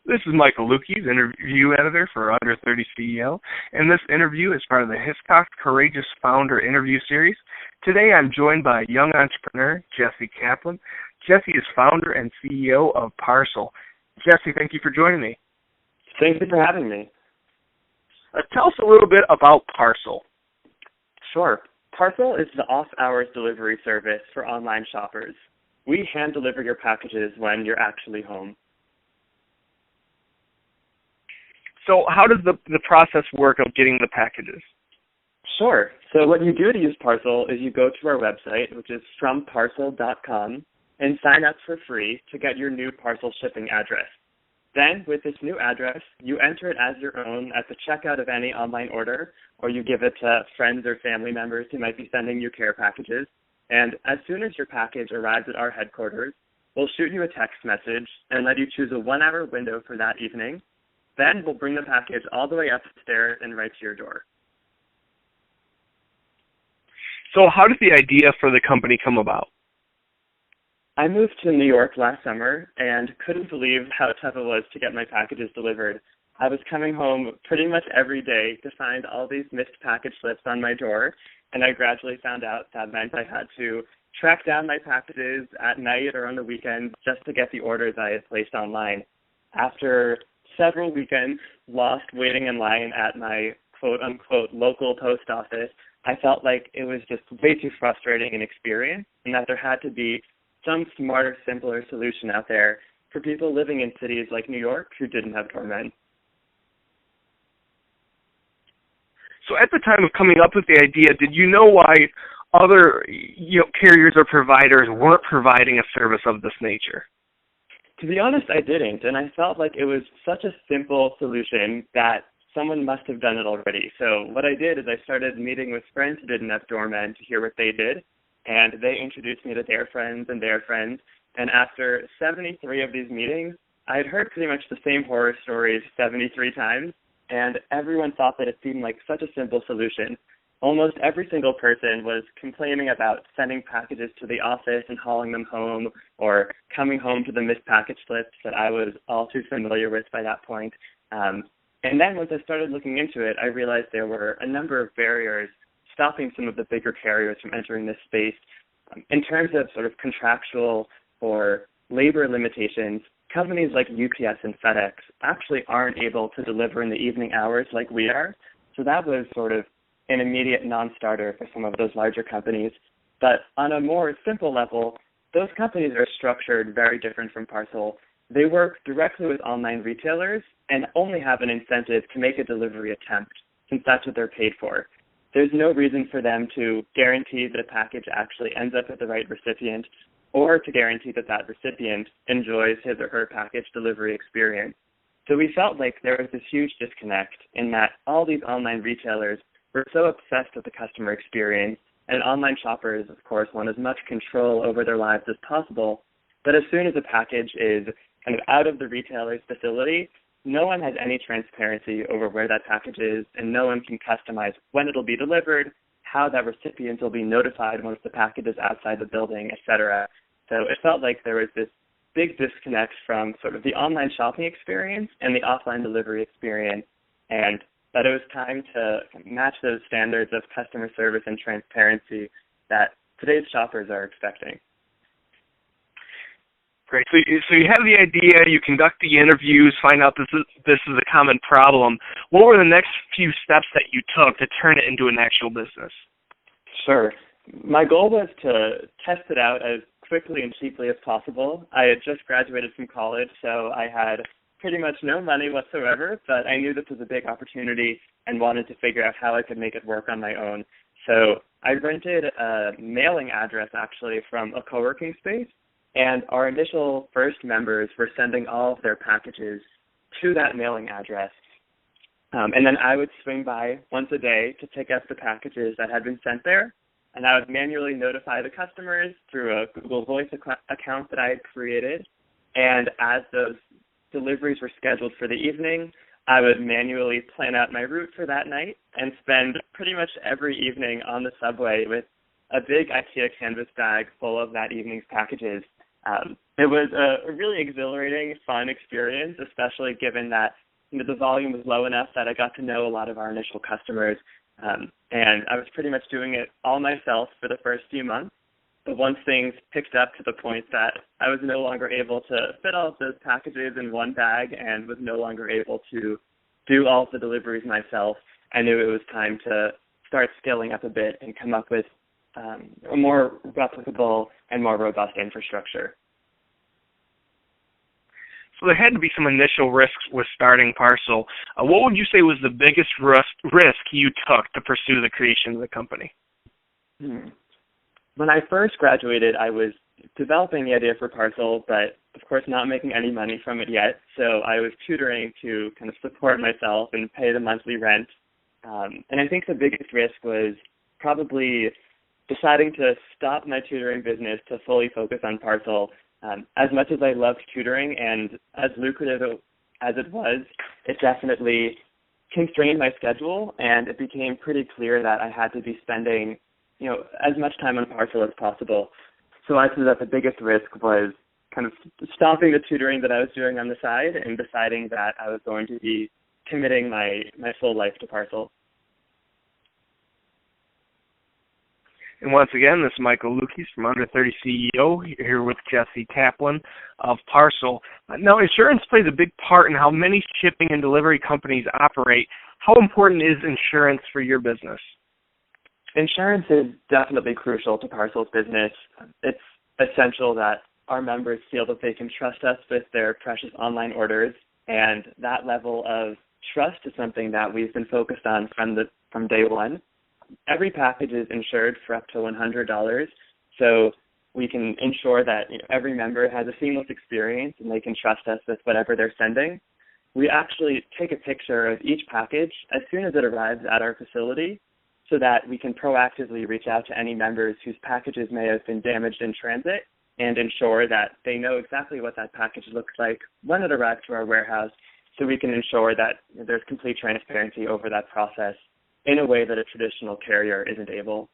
This is Michael Luchies, interview editor for Under 30 CEO, and this interview is part of the Hiscox Courageous Founder interview series. Today I'm joined by a young entrepreneur, Jesse Kaplan. Jesse is founder and CEO of Parcel. Jesse, thank you for joining me. Thank you for having me. Tell us a little bit about Parcel. Sure. Parcel is the off-hours delivery service for online shoppers. We hand deliver your packages when you're actually home. So how does the process work of getting the packages? Sure. So what you do to use Parcel is you go to our website, which is fromparcel.com, and sign up for free to get your new parcel shipping address. Then, with this new address, you enter it as your own at the checkout of any online order, or you give it to friends or family members who might be sending you care packages. And as soon as your package arrives at our headquarters, we'll shoot you a text message and let you choose a 1-hour window for that evening. Then we'll bring the package all the way up the stairs and right to your door. So how did the idea for the company come about? I moved to New York last summer and couldn't believe how tough it was to get my packages delivered. I was coming home pretty much every day to find all these missed package slips on my door, and I gradually found out that meant I had to track down my packages at night or on the weekends just to get the orders I had placed online. After several weekends lost waiting in line at my quote-unquote local post office, I felt like it was just way too frustrating an experience and that there had to be some smarter, simpler solution out there for people living in cities like New York who didn't have doormen. So at the time of coming up with the idea, did you know why other carriers or providers weren't providing a service of this nature? To be honest, I didn't, and I felt like it was such a simple solution that someone must have done it already. So what I did is I started meeting with friends who didn't have doormen to hear what they did, and they introduced me to their friends and their friends. And after 73 of these meetings, I had heard pretty much the same horror stories 73 times, and everyone thought that it seemed like such a simple solution. Almost every single person was complaining about sending packages to the office and hauling them home, or coming home to the missed package slips that I was all too familiar with by that point. And then once I started looking into it, I realized there were a number of barriers stopping some of the bigger carriers from entering this space. In terms of sort of contractual or labor limitations, companies like UPS and FedEx actually aren't able to deliver in the evening hours like we are. So that was sort of an immediate non-starter for some of those larger companies. But on a more simple level, those companies are structured very different from Parcel. They work directly with online retailers and only have an incentive to make a delivery attempt, since that's what they're paid for. There's no reason for them to guarantee that a package actually ends up at the right recipient, or to guarantee that that recipient enjoys his or her package delivery experience. So we felt like there was this huge disconnect in that all these online retailers were so obsessed with the customer experience, and online shoppers, of course, want as much control over their lives as possible, but as soon as a package is kind of out of the retailer's facility, no one has any transparency over where that package is, and no one can customize when it'll be delivered, how that recipient will be notified once the package is outside the building, etc. So it felt like there was this big disconnect from sort of the online shopping experience and the offline delivery experience, and that it was time to match those standards of customer service and transparency that today's shoppers are expecting. Great. So you have the idea, you conduct the interviews, find out this is a common problem. What were the next few steps that you took to turn it into an actual business? Sure. My goal was to test it out as quickly and cheaply as possible. I had just graduated from college, so I had pretty much no money whatsoever, but I knew this was a big opportunity and wanted to figure out how I could make it work on my own. So I rented a mailing address, actually, from a co-working space, and our initial first members were sending all of their packages to that mailing address. And then I would swing by once a day to pick up the packages that had been sent there, and I would manually notify the customers through a Google Voice account that I had created. And as those deliveries were scheduled for the evening, I would manually plan out my route for that night and spend pretty much every evening on the subway with a big IKEA canvas bag full of that evening's packages. It was a really exhilarating, fun experience, especially given that the volume was low enough that I got to know a lot of our initial customers. And I was pretty much doing it all myself for the first few months. But once things picked up to the point that I was no longer able to fit all of those packages in one bag and was no longer able to do all of the deliveries myself, I knew it was time to start scaling up a bit and come up with a more replicable and more robust infrastructure. So there had to be some initial risks with starting Parcel. What would you say was the biggest risk you took to pursue the creation of the company? When I first graduated, I was developing the idea for Parcel, but of course not making any money from it yet. So I was tutoring to kind of support myself and pay the monthly rent. And I think the biggest risk was probably deciding to stop my tutoring business to fully focus on Parcel. As much as I loved tutoring and as lucrative as it was, it definitely constrained my schedule, and it became pretty clear that I had to be spending, as much time on Parcel as possible. So I said that the biggest risk was kind of stopping the tutoring that I was doing on the side and deciding that I was going to be committing my full life to Parcel. And once again, this is Michael Luchies from Under 30 CEO here with Jesse Kaplan of Parcel. Now, insurance plays a big part in how many shipping and delivery companies operate. How important is insurance for your business? Insurance is definitely crucial to Parcel's business. It's essential that our members feel that they can trust us with their precious online orders, and that level of trust is something that we've been focused on from day one. Every package is insured for up to $100, so we can ensure that every member has a seamless experience and they can trust us with whatever they're sending. We actually take a picture of each package as soon as it arrives at our facility so that we can proactively reach out to any members whose packages may have been damaged in transit and ensure that they know exactly what that package looks like when it arrives to our warehouse, so we can ensure that there's complete transparency over that process in a way that a traditional carrier isn't able.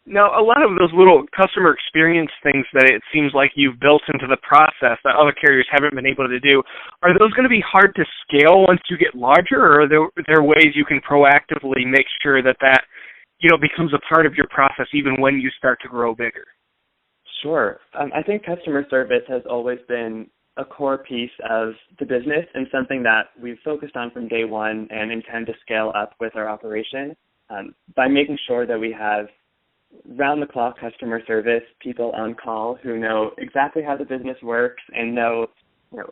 Now, a lot of those little customer experience things that it seems like you've built into the process that other carriers haven't been able to do, are those going to be hard to scale once you get larger, or are there ways you can proactively make sure that becomes a part of your process even when you start to grow bigger? Sure. I think customer service has always been a core piece of the business and something that we've focused on from day one and intend to scale up with our operation by making sure that we have round-the-clock customer service, people on call who know exactly how the business works and know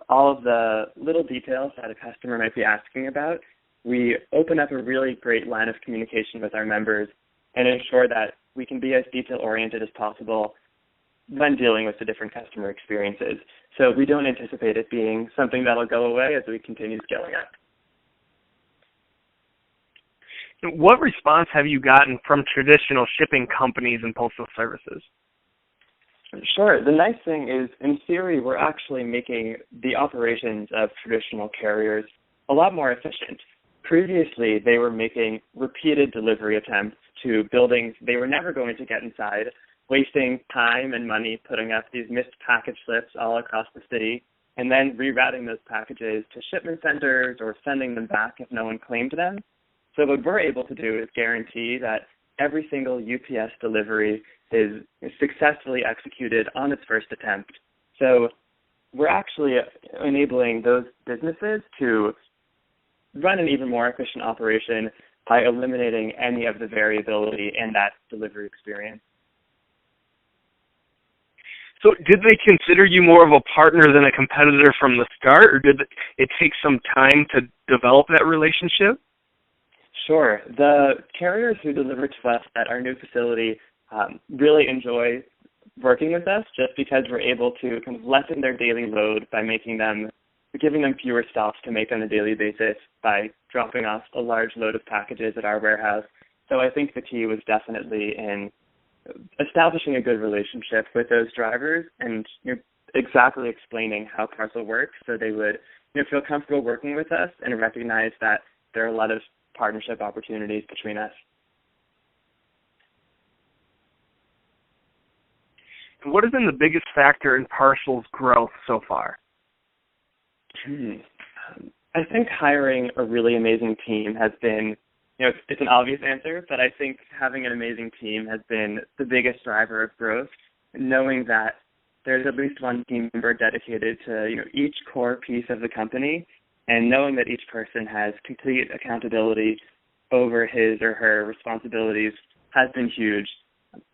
all of the little details that a customer might be asking about. We open up a really great line of communication with our members and ensure that we can be as detail-oriented as possible when dealing with the different customer experiences. So we don't anticipate it being something that'll go away as we continue scaling up. What response have you gotten from traditional shipping companies and postal services? Sure. The nice thing is, in theory, we're actually making the operations of traditional carriers a lot more efficient. Previously, they were making repeated delivery attempts to buildings they were never going to get inside, wasting time and money putting up these missed package slips all across the city, and then rerouting those packages to shipment centers or sending them back if no one claimed them. So what we're able to do is guarantee that every single UPS delivery is successfully executed on its first attempt. So we're actually enabling those businesses to run an even more efficient operation by eliminating any of the variability in that delivery experience. So did they consider you more of a partner than a competitor from the start, or did it take some time to develop that relationship? Sure. The carriers who deliver to us at our new facility really enjoy working with us just because we're able to kind of lessen their daily load by giving them fewer stops to make on a daily basis by dropping off a large load of packages at our warehouse. So I think the key was definitely in establishing a good relationship with those drivers and exactly explaining how Parcel works so they would feel comfortable working with us and recognize that there are a lot of partnership opportunities between us. What has been the biggest factor in Parcel's growth so far? I think hiring a really amazing team has been, it's an obvious answer, but I think having an amazing team has been the biggest driver of growth. Knowing that there's at least one team member dedicated to, each core piece of the company, and knowing that each person has complete accountability over his or her responsibilities has been huge.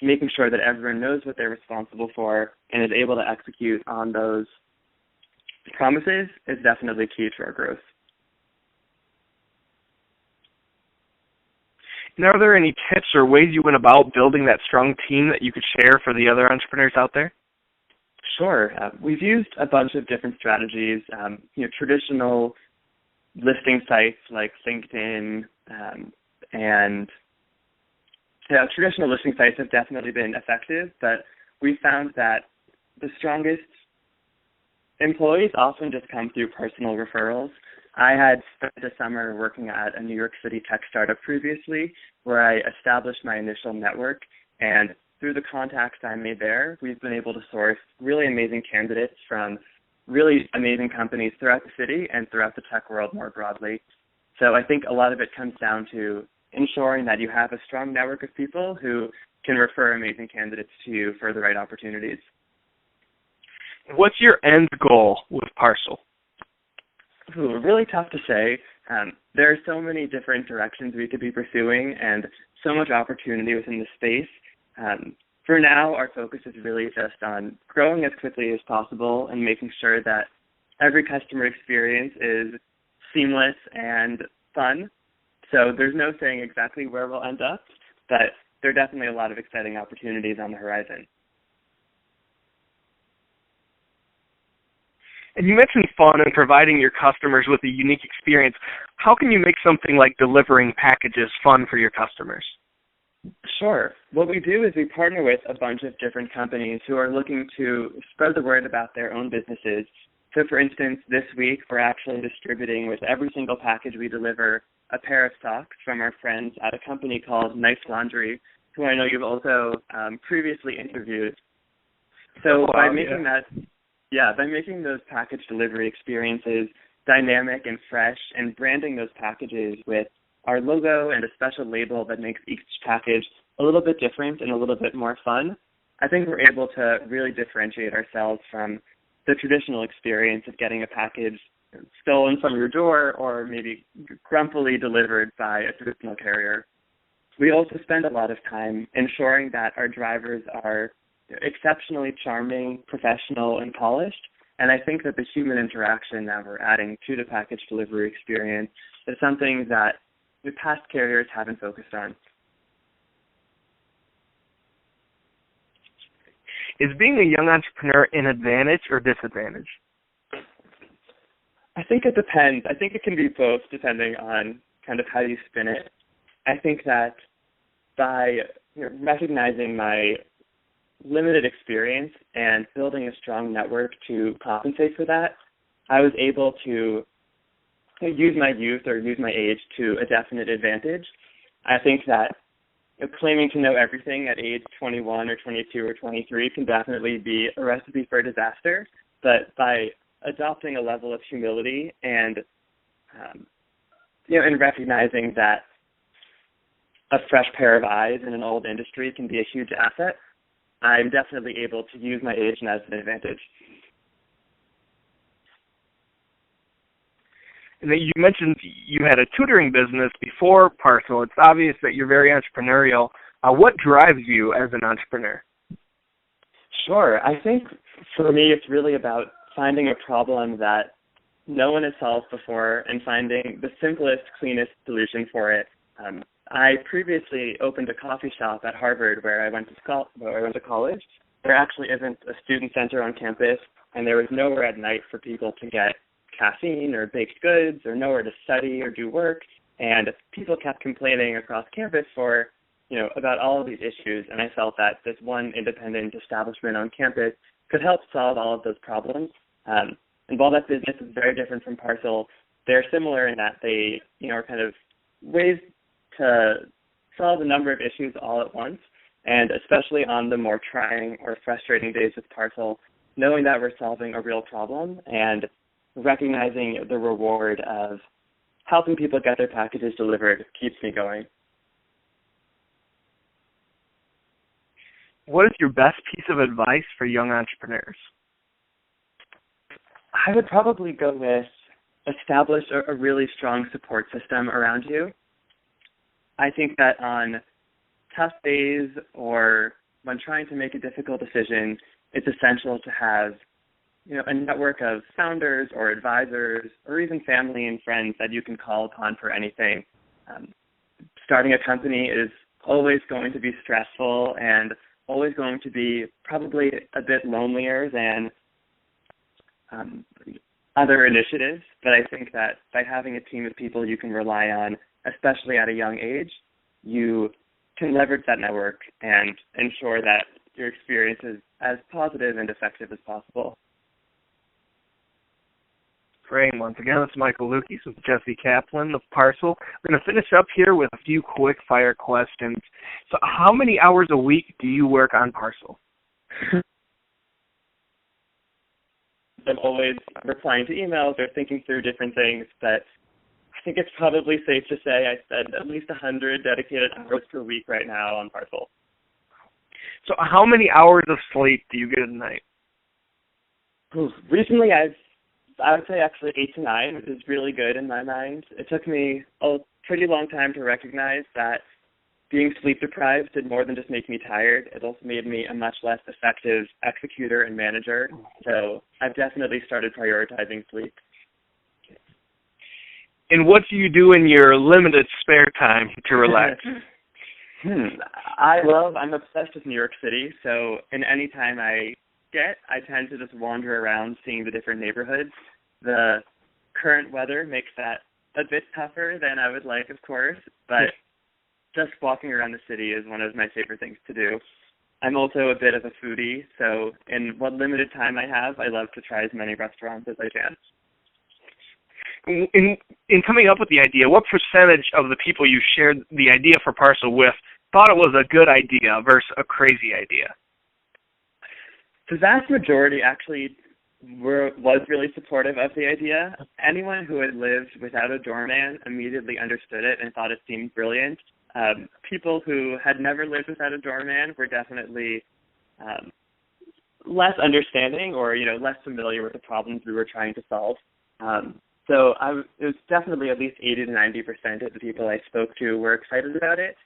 Making sure that everyone knows what they're responsible for and is able to execute on those promises is definitely key to our growth. And are there any tips or ways you went about building that strong team that you could share for the other entrepreneurs out there? Sure. We've used a bunch of different strategies. Traditional listing sites like LinkedIn and traditional listing sites have definitely been effective, but we found that the strongest employees often just come through personal referrals. I had spent the summer working at a New York City tech startup previously where I established my initial network, and through the contacts I made there, we've been able to source really amazing candidates from really amazing companies throughout the city and throughout the tech world more broadly. So I think a lot of it comes down to ensuring that you have a strong network of people who can refer amazing candidates to you for the right opportunities. What's your end goal with Parcel? Really tough to say. There are so many different directions we could be pursuing and so much opportunity within the space. For now, our focus is really just on growing as quickly as possible and making sure that every customer experience is seamless and fun. So there's no saying exactly where we'll end up, but there are definitely a lot of exciting opportunities on the horizon. And you mentioned fun and providing your customers with a unique experience. How can you make something like delivering packages fun for your customers? Sure. What we do is we partner with a bunch of different companies who are looking to spread the word about their own businesses. So, for instance, this week we're actually distributing with every single package we deliver a pair of socks from our friends at a company called Nice Laundry, who I know you've also previously interviewed. So by making those package delivery experiences dynamic and fresh and branding those packages with our logo and a special label that makes each package a little bit different and a little bit more fun, I think we're able to really differentiate ourselves from the traditional experience of getting a package stolen from your door or maybe grumpily delivered by a traditional carrier. We also spend a lot of time ensuring that our drivers are exceptionally charming, professional, and polished. And I think that the human interaction that we're adding to the package delivery experience is something that the past carriers haven't focused on. Is being a young entrepreneur an advantage or disadvantage? I think it depends. I think it can be both depending on kind of how you spin it. I think that by recognizing my limited experience and building a strong network to compensate for that, I was able to use my youth or use my age to a definite advantage. I think that claiming to know everything at age 21 or 22 or 23 can definitely be a recipe for disaster, but by adopting a level of humility and and recognizing that a fresh pair of eyes in an old industry can be a huge asset, I'm definitely able to use my age as an advantage. And then you mentioned you had a tutoring business before Parcel. It's obvious that you're very entrepreneurial. What drives you as an entrepreneur? Sure. I think for me it's really about finding a problem that no one has solved before and finding the simplest, cleanest solution for it. I previously opened a coffee shop at Harvard where I went to college. There actually isn't a student center on campus, and there was nowhere at night for people to get caffeine or baked goods or nowhere to study or do work. And people kept complaining across campus for, about all of these issues. And I felt that this one independent establishment on campus could help solve all of those problems. And while that business is very different from Parcel, they're similar in that they, are kind of ways to solve a number of issues all at once. And especially on the more trying or frustrating days with Parcel, knowing that we're solving a real problem and recognizing the reward of helping people get their packages delivered keeps me going. What is your best piece of advice for young entrepreneurs? I would probably go with establish a really strong support system around you. I think that on tough days or when trying to make a difficult decision, it's essential to have a network of founders or advisors or even family and friends that you can call upon for anything. Starting a company is always going to be stressful and always going to be probably a bit lonelier than other initiatives, but I think that by having a team of people you can rely on, especially at a young age, you can leverage that network and ensure that your experience is as positive and effective as possible. Great. Once again, it's Michael Luchies with Jesse Kaplan of Parcel. We're going to finish up here with a few quick-fire questions. So how many hours a week do you work on Parcel? I'm always replying to emails or thinking through different things, but I think it's probably safe to say I spend at least 100 dedicated hours per week right now on Parcel. So how many hours of sleep do you get at night? Recently, I would say actually 8 to 9, which is really good in my mind. It took me a pretty long time to recognize that being sleep deprived did more than just make me tired. It also made me a much less effective executor and manager. So I've definitely started prioritizing sleep. And what do you do in your limited spare time to relax? I'm obsessed with New York City, so in any time I tend to just wander around seeing the different neighborhoods. The current weather makes that a bit tougher than I would like, of course, but just walking around the city is one of my favorite things to do. I'm also a bit of a foodie, so in what limited time I have, I love to try as many restaurants as I can. In coming up with the idea, what percentage of the people you shared the idea for Parcel with thought it was a good idea versus a crazy idea? The vast majority actually was really supportive of the idea. Anyone who had lived without a doorman immediately understood it and thought it seemed brilliant. People who had never lived without a doorman were definitely less understanding or less familiar with the problems we were trying to solve. So it was definitely at least 80 to 90% of the people I spoke to were excited about it.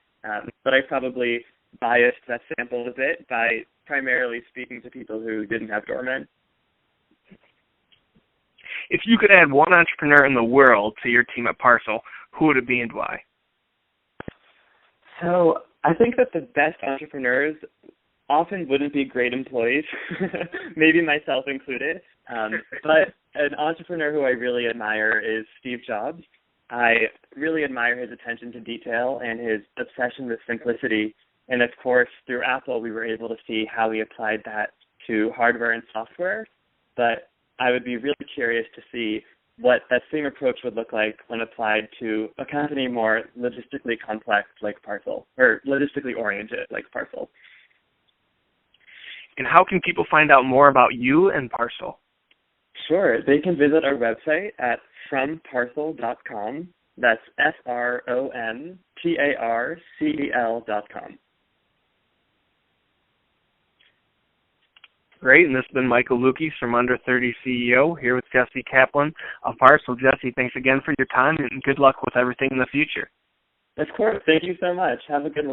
But I probably biased that sample a bit by primarily speaking to people who didn't have doormen. If you could add one entrepreneur in the world to your team at Parcel, who would it be and why? So I think that the best entrepreneurs often wouldn't be great employees, maybe myself included. But an entrepreneur who I really admire is Steve Jobs. I really admire his attention to detail and his obsession with simplicity. And of course, through Apple, we were able to see how he applied that to hardware and software. But I would be really curious to see what that same approach would look like when applied to a company more logistically complex like Parcel, or logistically oriented like Parcel. And how can people find out more about you and Parcel? Sure. They can visit our website at fromparcel.com. That's FROMPARCEL.com. Great, and this has been Michael Luchies from Under 30 CEO here with Jesse Kaplan of Parcel. Jesse, thanks again for your time, and good luck with everything in the future. Of course. Thank you so much. Have a good one.